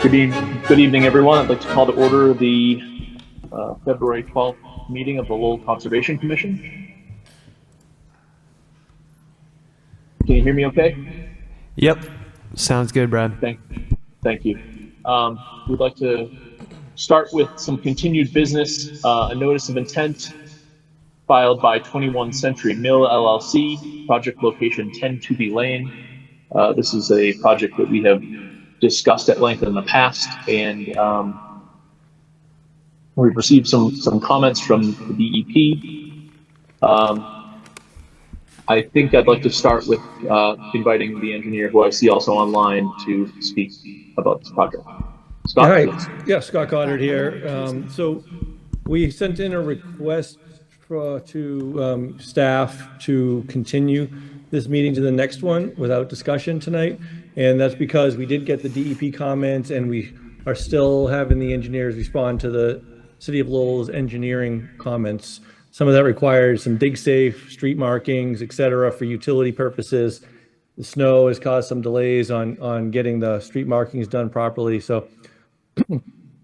Good evening, everyone. I'd like to call to order the February 12th meeting of the Lowell Conservation Commission. Can you hear me okay? Yep. Sounds good, Brad. Thank you. We'd like to start with some continued business, a notice of intent filed by 21 Century Mill LLC, project location 10 Tooby Lane. This is a project that we have discussed at length in the past, and we've received some comments from the DEP. I think I'd like to start with inviting the engineer, who I see also online, to speak about this project. Scott? Yeah, hi. Yeah, Scott Goddard here. So we sent in a request to staff to continue this meeting to the next one without discussion tonight. And that's because we did get the DEP comments, and we are still having the engineers respond to the City of Lowell's engineering comments. Some of that requires some dig safe, street markings, et cetera, for utility purposes. The snow has caused some delays on getting the street markings done properly. So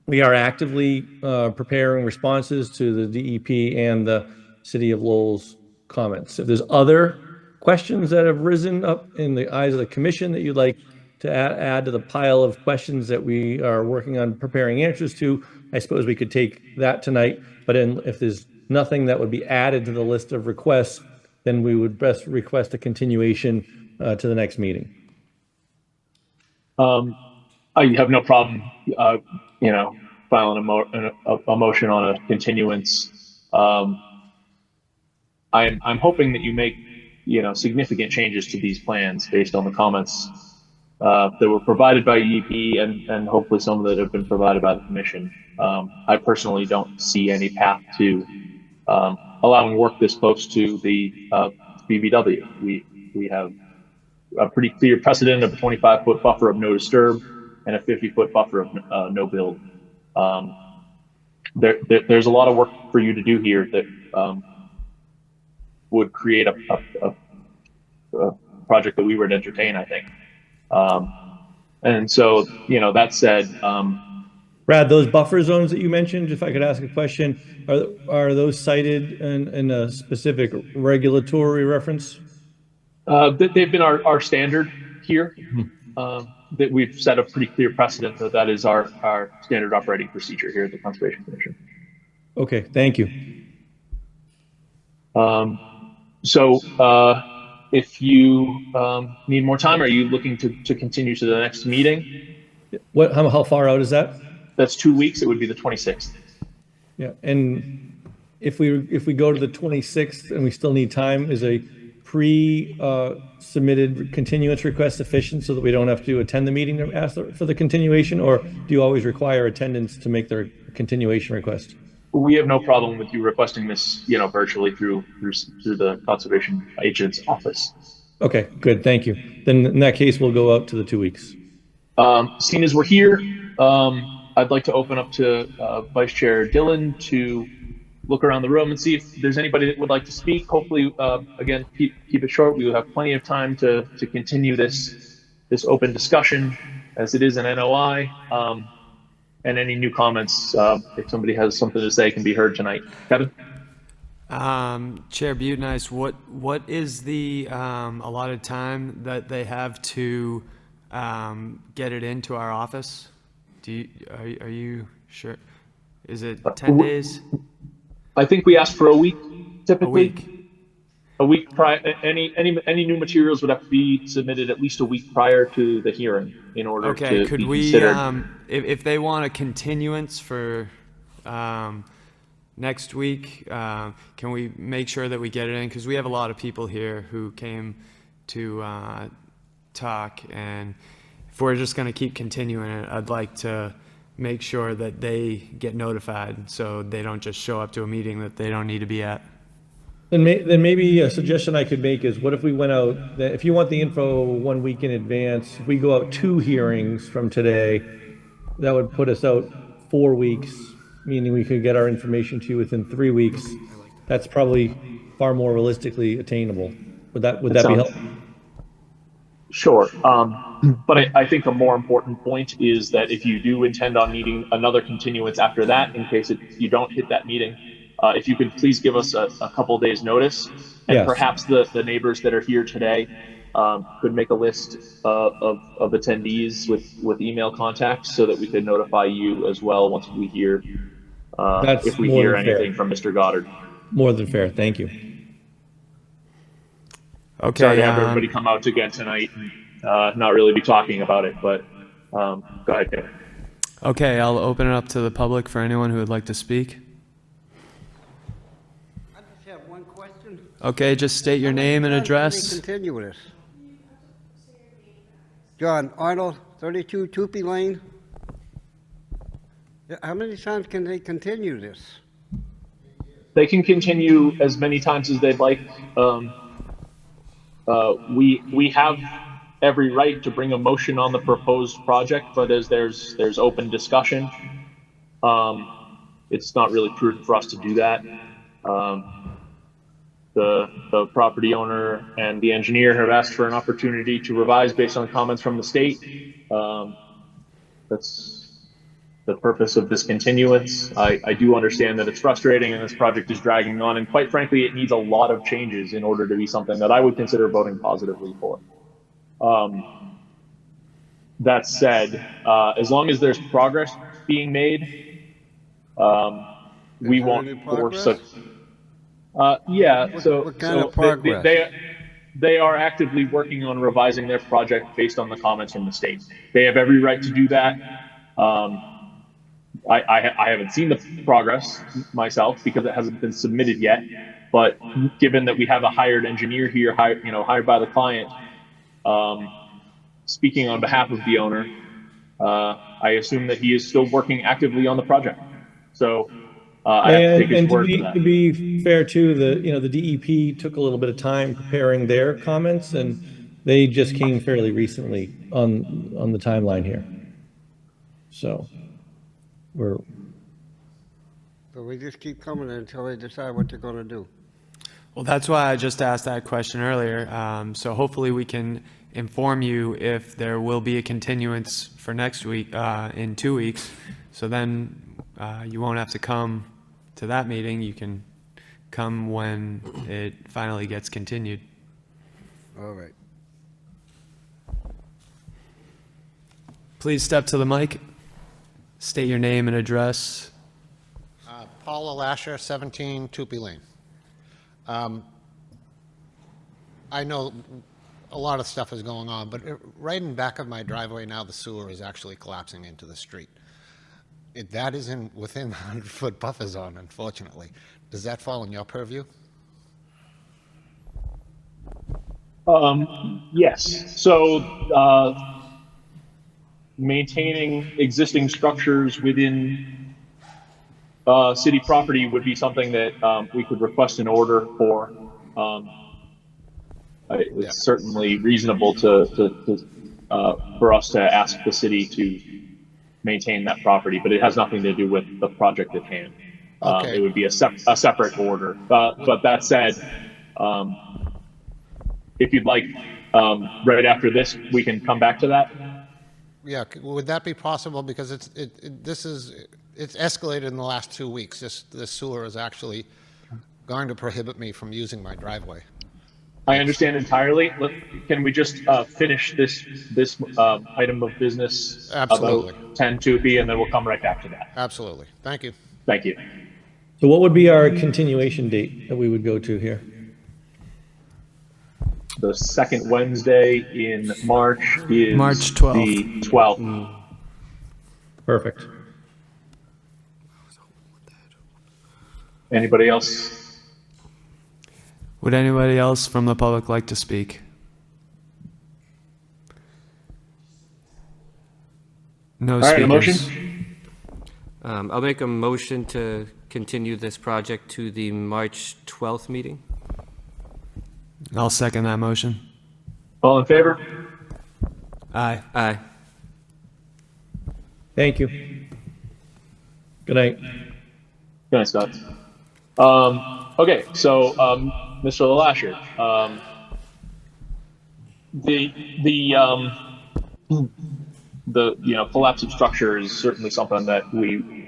we are actively preparing responses to the DEP and the City of Lowell's comments. If there's other questions that have risen up in the eyes of the commission that you'd like to add to the pile of questions that we are working on preparing answers to, I suppose we could take that tonight. But if there's nothing that would be added to the list of requests, then we would best request a continuation to the next meeting. I have no problem, filing a motion on a continuance. I'm hoping that you make, significant changes to these plans based on the comments that were provided by EEP and hopefully some that have been provided by the commission. I personally don't see any path to allowing work this close to the BVW. We have a pretty clear precedent of a 25-foot buffer of no disturb and a 50-foot buffer of no build. There's a lot of work for you to do here that would create a project that we would entertain, I think. And so, that said, Brad, those buffer zones that you mentioned, if I could ask a question, are those cited in a specific regulatory reference? They've been our standard here. That we've set a pretty clear precedent that is our standard operating procedure here at the Conservation Commission. Okay, thank you. So if you need more time, are you looking to continue to the next meeting? How far out is that? That's 2 weeks. It would be the 26th. Yeah, and if we go to the 26th and we still need time, is a pre-submitted continuance request sufficient so that we don't have to attend the meeting to ask for the continuation, or do you always require attendance to make their continuation request? We have no problem with you requesting this, virtually through the conservation agent's office. Okay, good, thank you. Then in that case, we'll go out to the 2 weeks. Seeing as we're here, I'd like to open up to Vice Chair Dillon to look around the room and see if there's anybody that would like to speak. Hopefully, again, keep it short. We will have plenty of time to continue this open discussion, as it is an NOI. And any new comments, if somebody has something to say, can be heard tonight. Kevin? Chair Butenice, what is the allotted time that they have to get it into our office? Are you sure? Is it 10 days? I think we asked for a week, typically. A week prior. Any new materials would have to be submitted at least a week prior to the hearing in order to could be we, considered. if they want a continuance for next week, can we make sure that we get it in? Because we have a lot of people here who came to talk, and if we're just going to keep continuing it, I'd like to make sure that they get notified so they don't just show up to a meeting that they don't need to be at. Then maybe a suggestion I could make is, what if we went out, if you want the info 1 week in advance, if we go out 2 hearings from today, that would put us out 4 weeks, meaning we could get our information to you within 3 weeks. That's probably far more realistically attainable. Would that be helpful? Sure. But I think a more important point is that if you do intend on needing another continuance after that, in case you don't hit that meeting, if you could please give us a couple days notice, and Yes. perhaps the neighbors that are here today could make a list of attendees with email contacts so that we could notify you as well once we hear if That's we more hear than fair. anything from Mr. Goddard. More than fair. Thank you. Sorry Okay, to have everybody come out again tonight and not really be talking about it, but go ahead, Kevin. okay, I'll open it up to the public for anyone who would like to speak. I just have one question. Okay, just state your name and address. Continue with this. John Arnold, 32 Tupee Lane. How many times can they continue this? They can continue as many times as they'd like. We have every right to bring a motion on the proposed project, but as there's open discussion, it's not really prudent for us to do that. The property owner and the engineer have asked for an opportunity to revise based on comments from the state. That's the purpose of this continuance. I do understand that it's frustrating and this project is dragging on, and quite frankly, it needs a lot of changes in order to be something that I would consider voting positively for. That said, as long as there's progress being made, we there won't any force progress? yeah, so, what kind so of progress? they are actively working on revising their project based on the comments from the state. They have every right to do that. I haven't seen the progress myself because it hasn't been submitted yet. But given that we have a hired engineer here, hired by the client, speaking on behalf of the owner, I assume that he is still working actively on the project. So I have to take his word for that. To be fair too, the DEP took a little bit of time preparing their comments, and they just came fairly recently on the timeline here. So So we just keep coming until they decide what they're going to do. Well, that's why I just asked that question earlier. So hopefully we can inform you if there will be a continuance for next week, in 2 weeks. So then you won't have to come to that meeting. You can come when it finally gets continued. All right. Please step to the mic. State your name and address. Paula Lasher, 17 Tupee Lane. I know a lot of stuff is going on, but right in back of my driveway now, the sewer is actually collapsing into the street. That is within the 100-foot buffer zone, unfortunately. Does that fall in your purview? Yes. So maintaining existing structures within city property would be something that we could request an order for. It's certainly reasonable for us to ask the city to maintain that property, but it has nothing to do with the project at hand. Okay. It would be a separate order. But that said, if you'd like, right after this, we can come back to that. Yeah, would that be possible? Because it's escalated in the last 2 weeks. This sewer is actually going to prohibit me from using my driveway. I understand entirely. Can we just finish this item of business Absolutely. about 10 Tupee, and then we'll come right back to that. Absolutely. Thank you. Thank you. So what would be our continuation date that we would go to here? The second Wednesday in March is March 12th. the 12th. Perfect. Anybody else? Would anybody else from the public like to speak? No All right, a speakers. motion? I'll make a motion to continue this project to the March 12th meeting. I'll second that motion. All in favor? Aye. Aye. Thank you. Good night. Good night, Scott. Okay, so Mr. Lasher, The collapse of structure is certainly something that we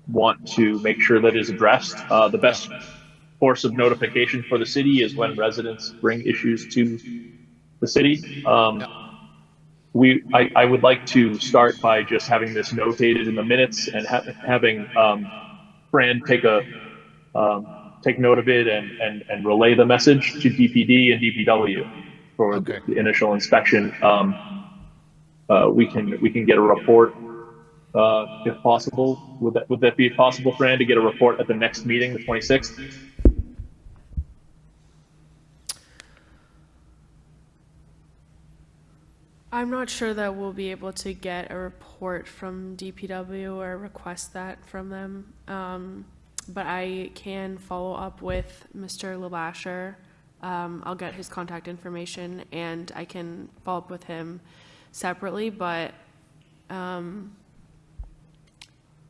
want to make sure that is addressed. The best course of notification for the city is when residents bring issues to the city. I would like to start by just having this notated in the minutes and having Fran take note of it and relay the message to DPD and DPW for Okay. the initial inspection. We can get a report if possible. Would that be possible, Fran, to get a report at the next meeting, the 26th? I'm not sure that we'll be able to get a report from DPW or request that from them. But I can follow up with Mr. LeBasher. I'll get his contact information and I can follow up with him separately, but I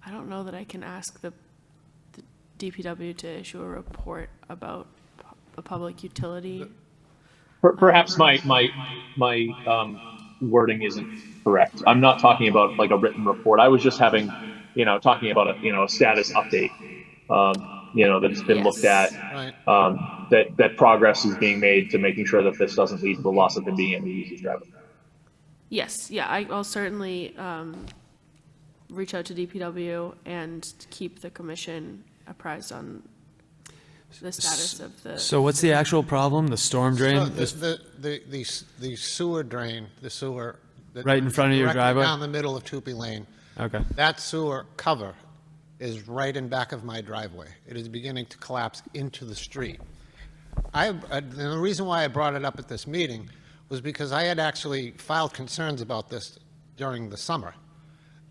don't know that I can ask the DPW to issue a report about a public utility. Perhaps my wording isn't correct. I'm not talking about like a written report. I was just talking about a status update. That's been looked at. Right. That progress is being made to making sure that this doesn't lead to the loss of him being able to use his driveway. Yes, yeah, I'll certainly reach out to DPW and keep the commission apprised on the status of the. So what's the actual problem? The storm drain? So the sewer drain, the sewer. that- Right in front of your directly driveway? Down the middle of Tupee Lane. Okay. That sewer cover is right in back of my driveway. It is beginning to collapse into the street. The reason why I brought it up at this meeting was because I had actually filed concerns about this during the summer,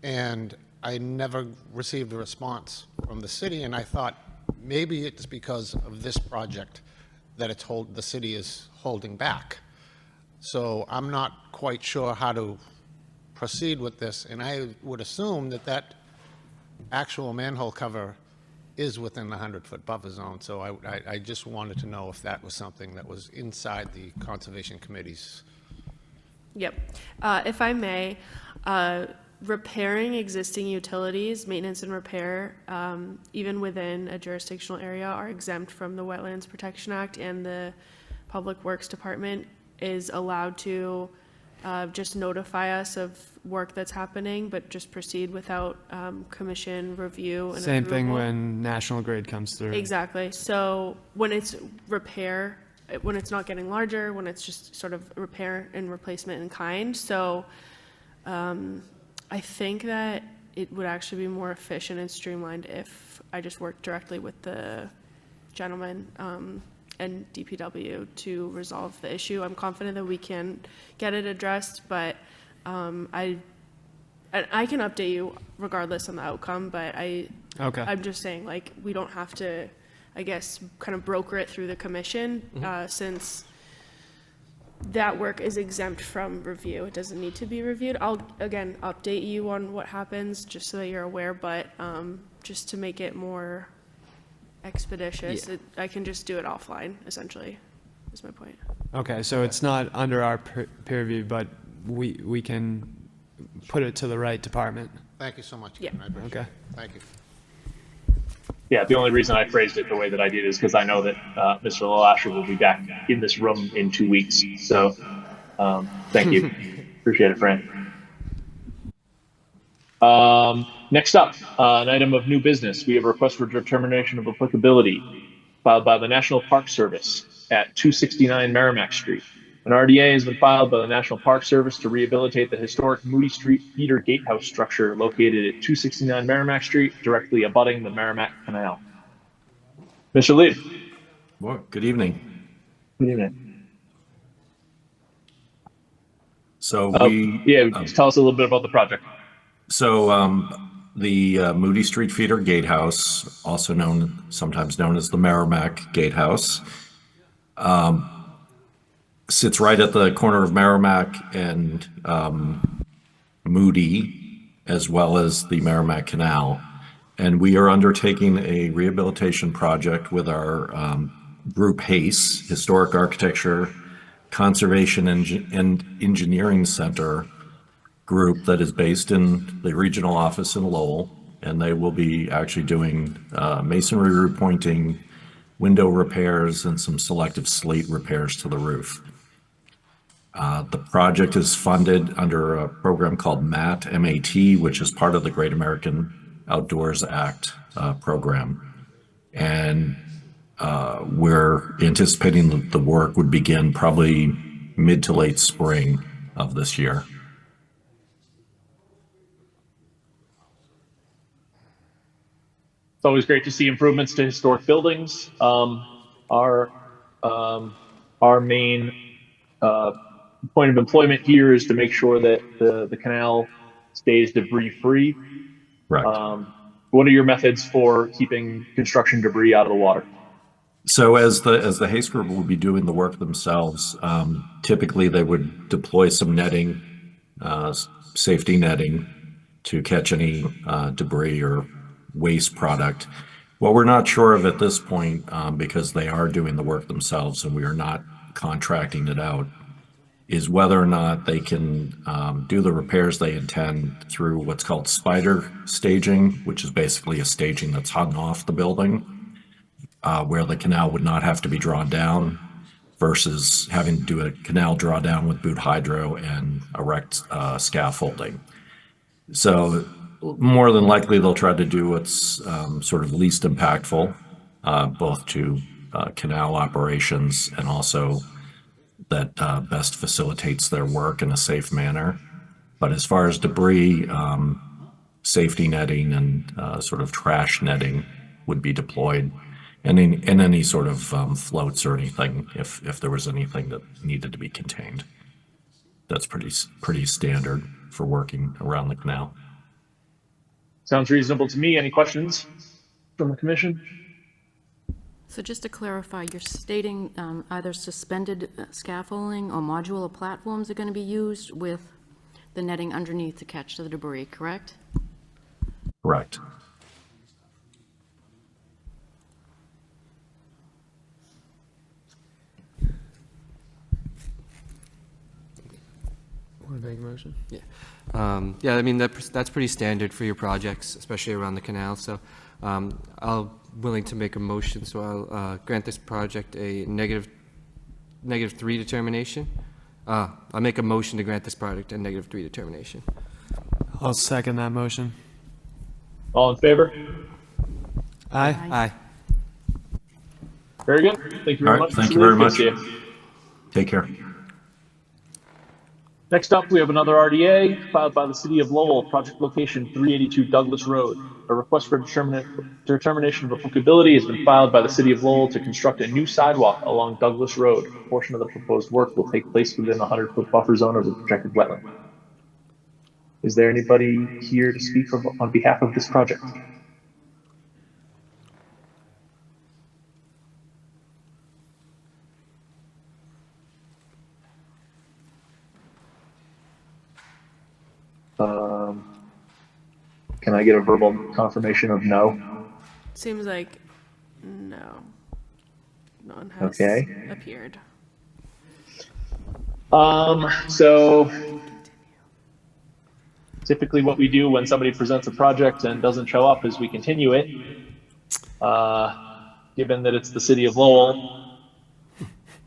and I never received a response from the city, and I thought maybe it's because of this project that the city is holding back. So I'm not quite sure how to proceed with this, and I would assume that actual manhole cover is within the 100-foot buffer zone, so I just wanted to know if that was something that was inside the Conservation Committee's. Yep. If I may, repairing existing utilities, maintenance and repair, even within a jurisdictional area, are exempt from the Wetlands Protection Act, and the Public Works Department is allowed to just notify us of work that's happening, but just proceed without commission review and Same thing approval. when National Grid comes through. Exactly. So when it's repair, when it's not getting larger, when it's just sort of repair and replacement in kind. So I think that it would actually be more efficient and streamlined if I just worked directly with the gentleman and DPW to resolve the issue. I'm confident that we can get it addressed, but I can update you regardless on the outcome, but Okay. I'm just saying, like, we don't have to, I guess, kind of broker it through the commission, since that work is exempt from review. It doesn't need to be reviewed. I'll, again, update you on what happens, just so that you're aware, but just to make it more expeditious, I can just do it offline, essentially, is my point. Okay, so it's not under our peer review, but we can put it to the right department. Thank you so much. Yeah. Ken. I appreciate Okay. it. Thank you. Yeah, the only reason I phrased it the way that I did is because I know that Mr. Lasher will be back in this room in 2 weeks. So thank you. Appreciate it, Fran. Next up, an item of new business. We have a request for determination of applicability filed by the National Park Service at 269 Merrimack Street. An RDA has been filed by the National Park Service to rehabilitate the historic Moody Street feeder gatehouse structure located at 269 Merrimack Street, directly abutting the Merrimack Canal. Mr. Lee. Well, good evening. Good evening. So Tell us a little bit about the project. The Moody Street Feeder Gatehouse, also sometimes known as the Merrimack Gatehouse, sits right at the corner of Merrimack and Moody, as well as the Merrimack Canal. And we are undertaking a rehabilitation project with our group HACE, Historic Architecture Conservation and Engineering Center group that is based in the regional office in Lowell, and they will be actually doing masonry repointing, window repairs, and some selective slate repairs to the roof. The project is funded under a program called MAT, M-A-T, which is part of the Great American Outdoors Act program. And we're anticipating that the work would begin probably mid to late spring of this year. It's always great to see improvements to historic buildings. Our main point of employment here is to make sure that the canal stays debris free. Right. What are your methods for keeping construction debris out of the water? So as the Haste Group will be doing the work themselves, typically they would deploy some netting, safety netting, to catch any debris or waste product. What we're not sure of at this point, because they are doing the work themselves and we are not contracting it out, is whether or not they can do the repairs they intend through what's called spider staging, which is basically a staging that's hung off the building, where the canal would not have to be drawn down versus having to do a canal drawdown with boot hydro and erect scaffolding. So more than likely they'll try to do what's sort of least impactful, both to canal operations and also that best facilitates their work in a safe manner. But as far as debris, safety netting and sort of trash netting would be deployed, and in any sort of floats or anything, if there was anything that needed to be contained. That's pretty standard for working around the canal. Sounds reasonable to me. Any questions from the commission? So just to clarify, you're stating either suspended scaffolding or modular platforms are going to be used with the netting underneath to catch the debris, correct? Correct. Want to make a motion? Yeah. Yeah, I mean, that's pretty standard for your projects, especially around the canal. So I'll willing to make a motion. So I'll grant this project a -3 determination. I'll make a motion to grant this project a -3 determination. I'll second that motion. All in favor? Aye. Aye. Very good. Thank you very All right, much. thank Mr. you very Lee. Good much. to see you. Take care. Next up, we have another RDA filed by the City of Lowell, project location 382 Douglas Road. A request for determination of applicability has been filed by the City of Lowell to construct a new sidewalk along Douglas Road. A portion of the proposed work will take place within the 100-foot buffer zone of the protected wetland. Is there anybody here to speak on behalf of this project? Can I get a verbal confirmation of no? Seems like no. None has Okay. appeared. So typically what we do when somebody presents a project and doesn't show up is we continue it. Given that it's the City of Lowell,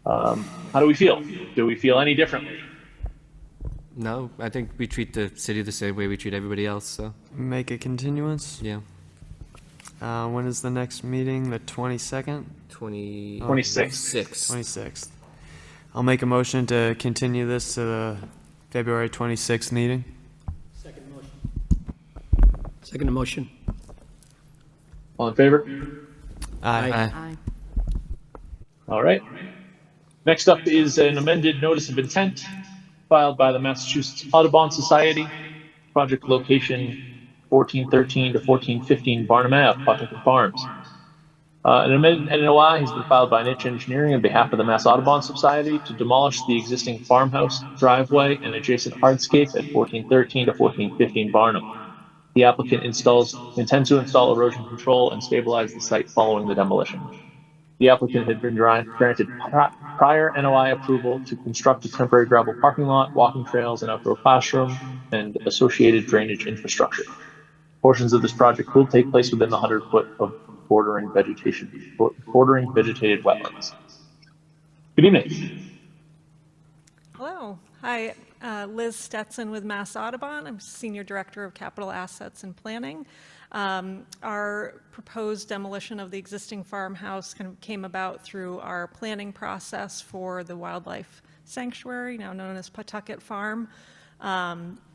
how do we feel? Do we feel any differently? No, I think we treat the city the same way we treat everybody else. So Make a continuance. yeah, When is the next meeting? The 22nd? 26th. 26th. I'll make a motion to continue this to the February 26th meeting. Second motion. All in favor? Aye. Aye. All right. Next up is an amended notice of intent filed by the Massachusetts Audubon Society, project location 1413 to 1415 Barnum Ave, Pocketon Farms. An amended NOI has been filed by Niche Engineering on behalf of the Mass Audubon Society to demolish the existing farmhouse driveway and adjacent hardscape at 1413 to 1415 Barnum. The applicant intends to install erosion control and stabilize the site following the demolition. The applicant had been granted prior NOI approval to construct a temporary gravel parking lot, walking trails, and outdoor classroom, and associated drainage infrastructure. Portions of this project will take place within the 100-foot of bordering vegetated wetlands. Good evening. Hello. Hi, Liz Stetson with Mass Audubon. I'm Senior Director of Capital Assets and Planning. Our proposed demolition of the existing farmhouse came about through our planning process for the wildlife sanctuary, now known as Pawtucket Farm.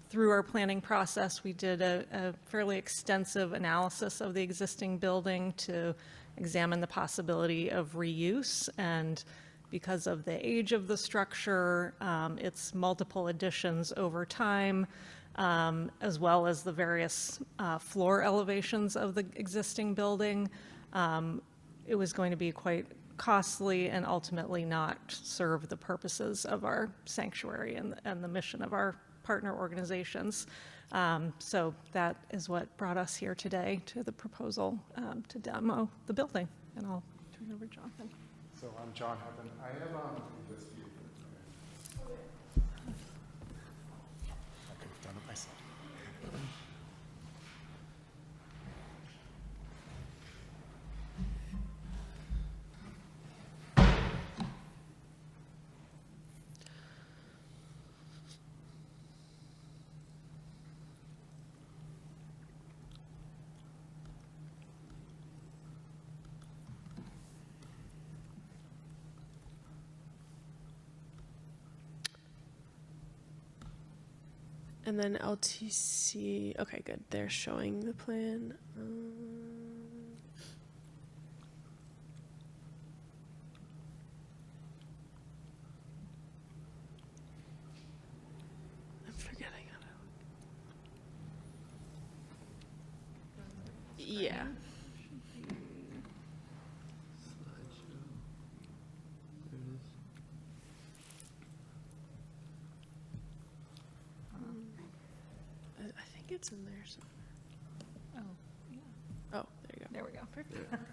Through our planning process, we did a fairly extensive analysis of the existing building to examine the possibility of reuse, and because of the age of the structure, its multiple additions over time, as well as the various floor elevations of the existing building, it was going to be quite costly and ultimately not serve the purposes of our sanctuary and the mission of our partner organizations. So that is what brought us here today to the proposal to demo the building. And I'll turn it over to Jonathan. So I'm John Hepburn. I have this view. I could have done it myself. And then LTC, okay, good. They're showing the plan. I'm forgetting how to. Yeah. I think it's in there somewhere. Oh, yeah. Oh, there you go. There we go. Perfect.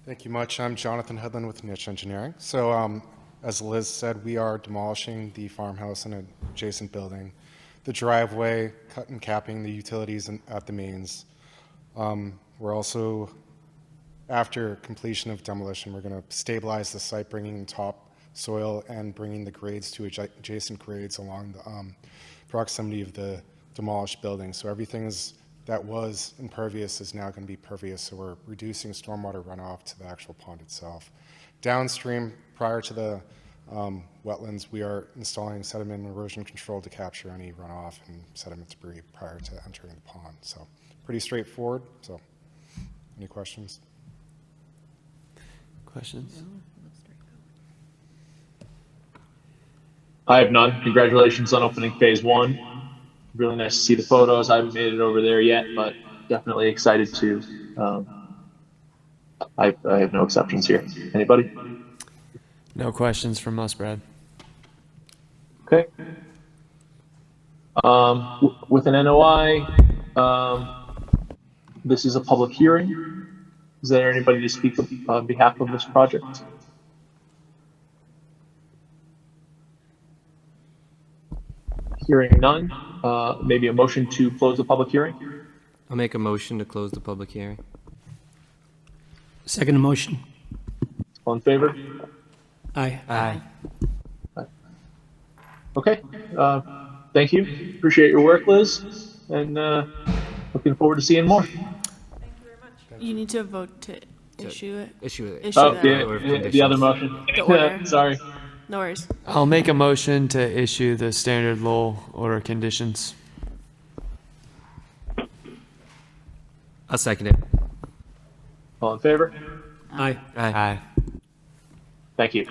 Thank you much. I'm Jonathan Hedlund with Niche Engineering. So as Liz said, we are demolishing the farmhouse and adjacent building, the driveway, cut and capping the utilities at the mains. We're also, after completion of demolition, we're going to stabilize the site, bringing top soil and bringing the grades to adjacent grades along the proximity of the demolished building. So everything that was impervious is now going to be pervious. So we're reducing stormwater runoff to the actual pond itself. Downstream, prior to the wetlands, we are installing sediment and erosion control to capture any runoff and sediment debris prior to entering the pond. So pretty straightforward. So any questions? Questions? I have none. Congratulations on opening phase one. Really nice to see the photos. I haven't made it over there yet, but definitely excited to. I have no exceptions here. Anybody? No questions from us, Brad. Okay. With an NOI, this is a public hearing. Is there anybody to speak on behalf of this project? Hearing none, maybe a motion to close the public hearing? I'll make a motion to close the public hearing. Second motion. All in favor? Aye. Aye. Okay, thank you. Appreciate your work, Liz, and looking forward to seeing more. You need to vote to issue it. Issue it. Issue Oh, that. the other motion. The order. Sorry. No worries. I'll make a motion to issue the standard Lowell order conditions. I'll second it. All in favor? Aye. Aye. Thank you.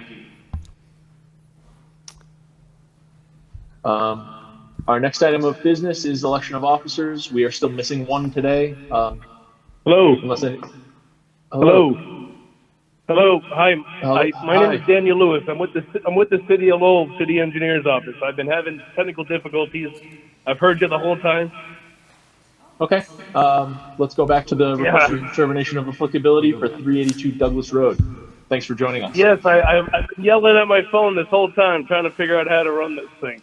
Our next item of business is election of officers. We are still missing one today. Hello. Unless any, Hello. Hello. Hi. Hello. My name is Daniel Lewis. I'm with the City of Lowell City Engineer's Office. I've been having technical difficulties. I've heard you the whole time. Okay. Let's go back to the request for determination of applicability for 382 Douglas Road. Thanks for joining us. Yes, I've been yelling at my phone this whole time trying to figure out how to run this thing.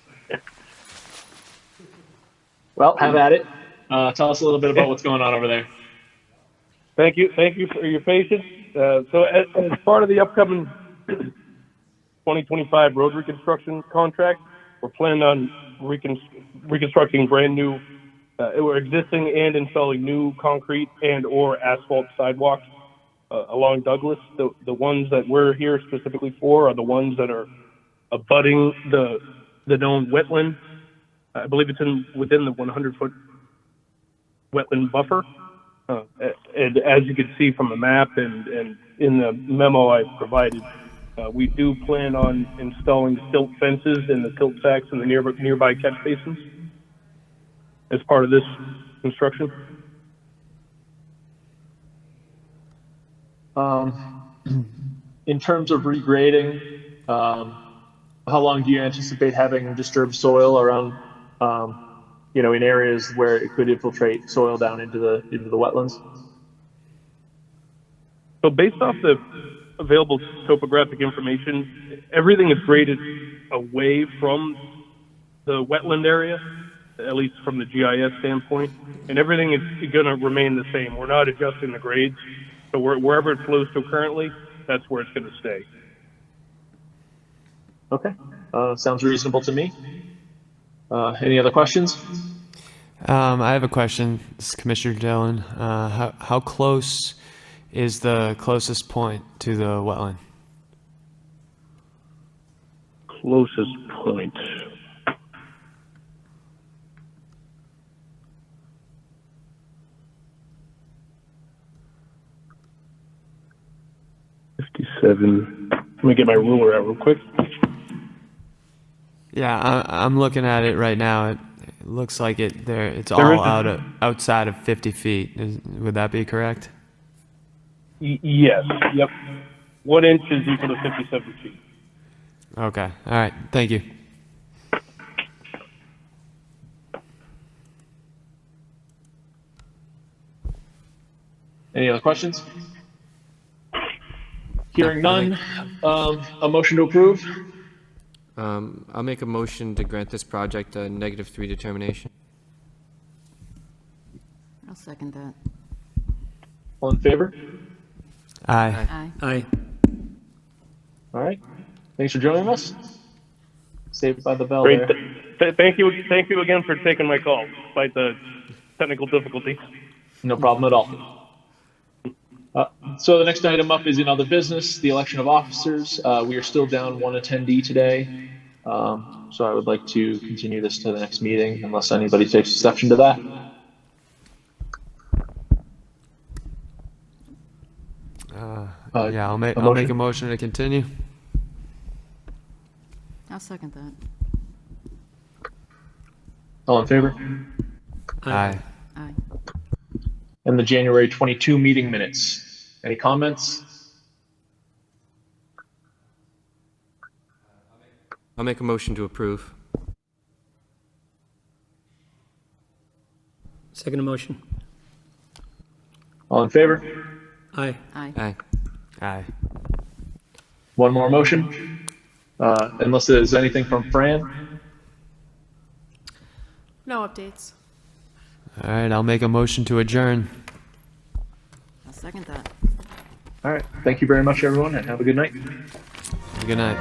Well, have at it. Tell us a little bit about what's going on over there. Thank you for your patience. So as part of the upcoming 2025 road reconstruction contract, we're planning on reconstructing brand new, or existing and installing new concrete and or asphalt sidewalks along Douglas. The ones that we're here specifically for are the ones that are abutting the known wetland. I believe it's within the 100-foot wetland buffer. And as you can see from the map and in the memo I provided, we do plan on installing silt fences in the silt sacks in the nearby catch basins as part of this construction. In terms of regrading, how long do you anticipate having disturbed soil around, in areas where it could infiltrate soil down into the wetlands? So based off the available topographic information, everything is graded away from the wetland area, at least from the GIS standpoint, and everything is going to remain the same. We're not adjusting the grades. So wherever it flows to currently, that's where it's going to stay. Okay, sounds reasonable to me. Any other questions? I have a question. This is Commissioner Dillon. How close is the closest point to the wetland? Closest point. Let me get my ruler out real quick. Yeah, I'm looking at it right now. It looks like it's all outside of 50 feet. Would that be correct? Yes. Yep. 1 inch is equal to 57 feet. Okay. All right. Thank you. Any other questions? Hearing none, a motion to approve. I'll make a motion to grant this project a -3 determination. I'll second that. All in favor? Aye. Aye. Aye. All right. Thanks for joining us. Saved by the bell Great. there. Thank you again for taking my call, despite the technical difficulties. No problem at all. So the next item up is in other business, the election of officers. We are still down 1 attendee today. So I would like to continue this to the next meeting unless anybody takes exception to that. Yeah, I'll make a motion to continue. I'll second that. All in favor? Aye. Aye. And the January 22 meeting minutes. Any comments? I'll make a motion to approve. Second motion. All in favor? Aye. Aye. Aye. Aye. One more motion. Unless there's anything from Fran. No updates. All right. I'll make a motion to adjourn. I'll second that. All right. Thank you very much, everyone, and have a good night. Good night.